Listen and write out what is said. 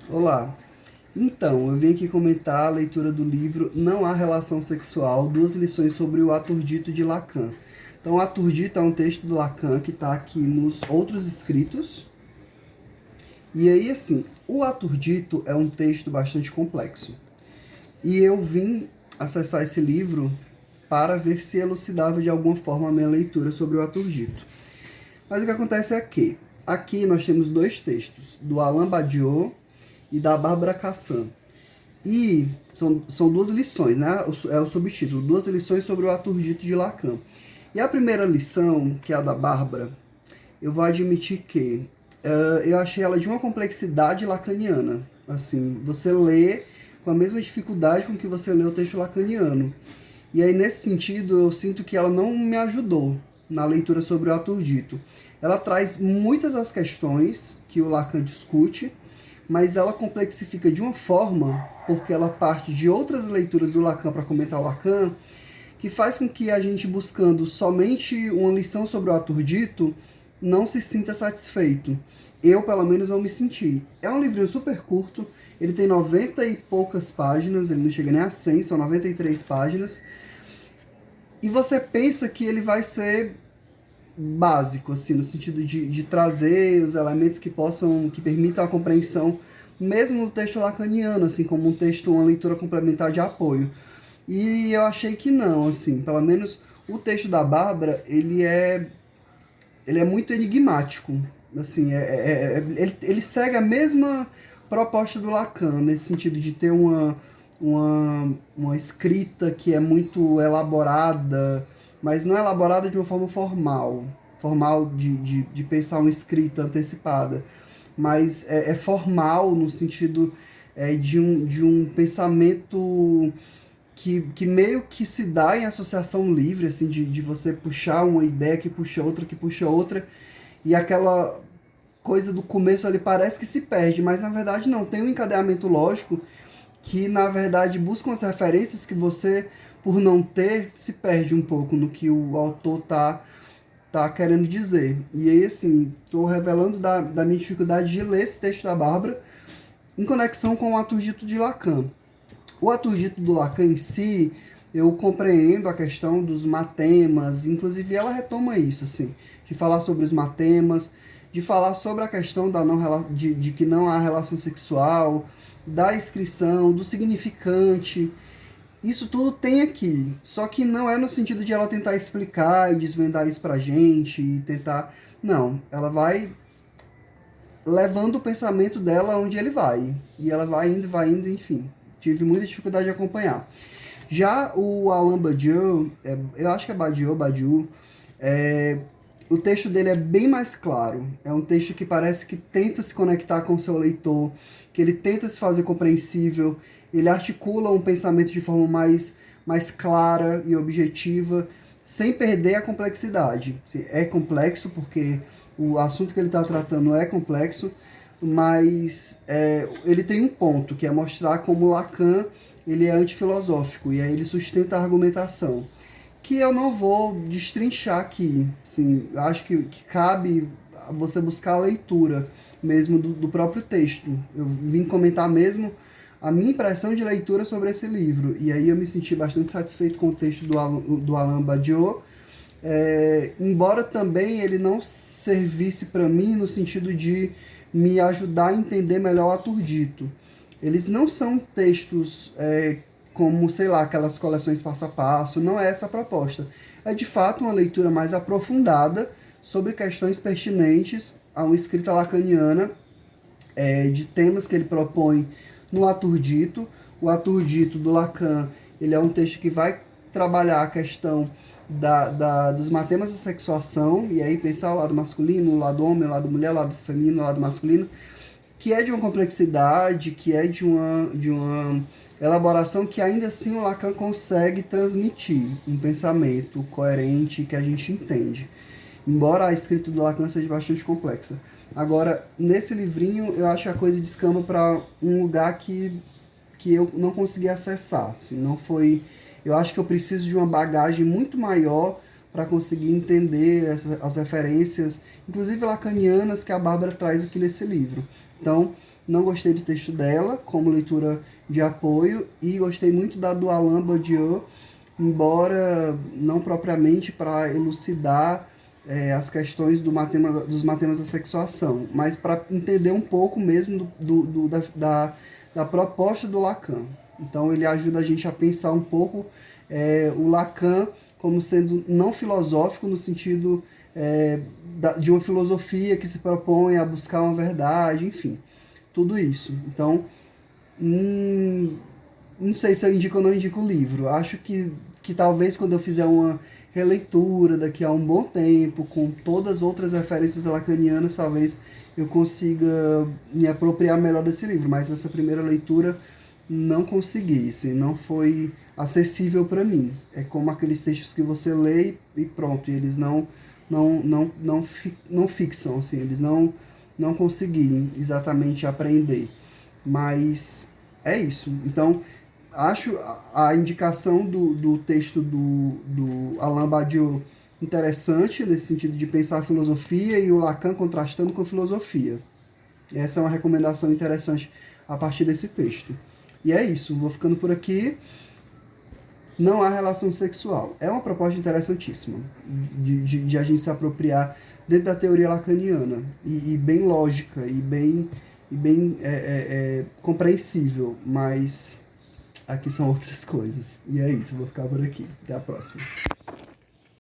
Olá. Então, eu vim aqui comentar a leitura do livro Não Há Relação Sexual, duas lições sobre o ator dito de Lacan. Então, o ator dito é um texto do Lacan que está aqui nos outros escritos. E aí, assim, o ator dito é um texto bastante complexo. E eu vim acessar esse livro para ver se elucidava de alguma forma a minha leitura sobre o ator dito. Mas o que acontece é que aqui nós temos dois textos, do Alain Badiou e da Bárbara Cassan. E são duas lições, né? É o subtítulo, duas lições sobre o ator dito de Lacan. E a primeira lição, que é a da Bárbara, eu vou admitir que eu achei ela de uma complexidade lacaniana. Assim, você lê com a mesma dificuldade com que você lê o texto lacaniano. E aí, nesse sentido, eu sinto que ela não me ajudou na leitura sobre o ator dito. Ela traz muitas das questões que o Lacan discute, mas ela complexifica de uma forma, porque ela parte de outras leituras do Lacan para comentar o Lacan, que faz com que a gente, buscando somente uma lição sobre o ator dito, não se sinta satisfeito. Eu, pelo menos, não me senti. É um livrinho super curto, ele tem 90 e poucas páginas, ele não chega nem a 100, são 93 páginas, e você pensa que ele vai ser básico, assim, no sentido de trazer os elementos que permitam a compreensão, mesmo do texto lacaniano, assim, como um texto, uma leitura complementar de apoio. E eu achei que não, assim, pelo menos o texto da Bárbara, ele é muito enigmático, assim, ele segue a mesma proposta do Lacan, nesse sentido de ter uma escrita que é muito elaborada, mas não elaborada de uma forma formal de pensar uma escrita antecipada, mas é formal no sentido de um pensamento que meio que se dá em associação livre, assim, de você puxar uma ideia que puxa outra, e aquela coisa do começo ali parece que se perde, mas na verdade não, tem um encadeamento lógico que na verdade busca umas referências que você, por não ter, se perde um pouco no que o autor tá querendo dizer. E aí, assim, tô revelando da minha dificuldade de ler esse texto da Bárbara em conexão com o ato dito de Lacan. O ato dito do Lacan em si, eu compreendo a questão dos matemas, inclusive ela retoma isso, assim, de falar sobre os matemas, de falar sobre a questão de que não há relação sexual, da inscrição, do significante. Isso tudo tem aqui, só que não é no sentido de ela tentar explicar e desvendar isso pra gente e tentar. Não, ela vai levando o pensamento dela onde ele vai. E ela vai indo, enfim. Tive muita dificuldade de acompanhar. Já o Alain Badiou, eu acho que é Badiou, é, o texto dele é bem mais claro. É um texto que parece que tenta se conectar com o seu leitor, que ele tenta se fazer compreensível, ele articula um pensamento de forma mais clara e objetiva, sem perder a complexidade. É complexo porque o assunto que ele está tratando é complexo, mas ele tem um ponto, que é mostrar como Lacan ele é antifilosófico, e aí ele sustenta a argumentação, que eu não vou destrinchar aqui. Assim, acho que cabe você buscar a leitura mesmo do próprio texto. Eu vim comentar mesmo a minha impressão de leitura sobre esse livro, e aí eu me senti bastante satisfeito com o texto do Alain Badiou, embora também ele não servisse para mim no sentido de me ajudar a entender melhor o ator dito. Eles não são textos como, sei lá, aquelas coleções passo a passo, não é essa a proposta. É de fato uma leitura mais aprofundada sobre questões pertinentes a uma escrita lacaniana, de temas que ele propõe no ator dito. O ator dito do Lacan, ele é um texto que vai trabalhar a questão dos matemas da sexuação, e aí pensar o lado masculino, o lado homem, o lado mulher, o lado feminino, o lado masculino, que é de uma complexidade, que é de uma elaboração que ainda assim o Lacan consegue transmitir um pensamento coerente que a gente entende. Embora a escrita do Lacan seja bastante complexa. Agora, nesse livrinho, eu acho que a coisa descamba para um lugar que eu não consegui acessar. Assim, não foi. Eu acho que eu preciso de uma bagagem muito maior para conseguir entender as referências, inclusive lacanianas, que a Bárbara traz aqui nesse livro. Então, não gostei do texto dela como leitura de apoio e gostei muito da do Alain Badiou, embora não propriamente para elucidar as questões dos matemas da sexuação, mas para entender um pouco mesmo da proposta do Lacan. Então ele ajuda a gente a pensar um pouco o Lacan como sendo não filosófico no sentido de uma filosofia que se propõe a buscar uma verdade, enfim, tudo isso. Então, não sei se eu indico ou não indico o livro. Acho que talvez quando eu fizer uma releitura daqui a um bom tempo, com todas as outras referências lacanianas, talvez eu consiga me apropriar melhor desse livro. Mas nessa primeira leitura não consegui, assim, não foi acessível para mim. É como aqueles textos que você lê e pronto, e eles não fixam, assim, eles não conseguem exatamente aprender. Mas é isso. Então, acho a indicação do texto do Alain Badiou interessante, nesse sentido de pensar a filosofia e o Lacan contrastando com a filosofia. Essa é uma recomendação interessante a partir desse texto. E é isso, vou ficando por aqui. Não há relação sexual. É uma proposta interessantíssima de a gente se apropriar dentro da teoria lacaniana e bem lógica e bem compreensível, mas aqui são outras coisas. E é isso, eu vou ficar por aqui. Até a próxima.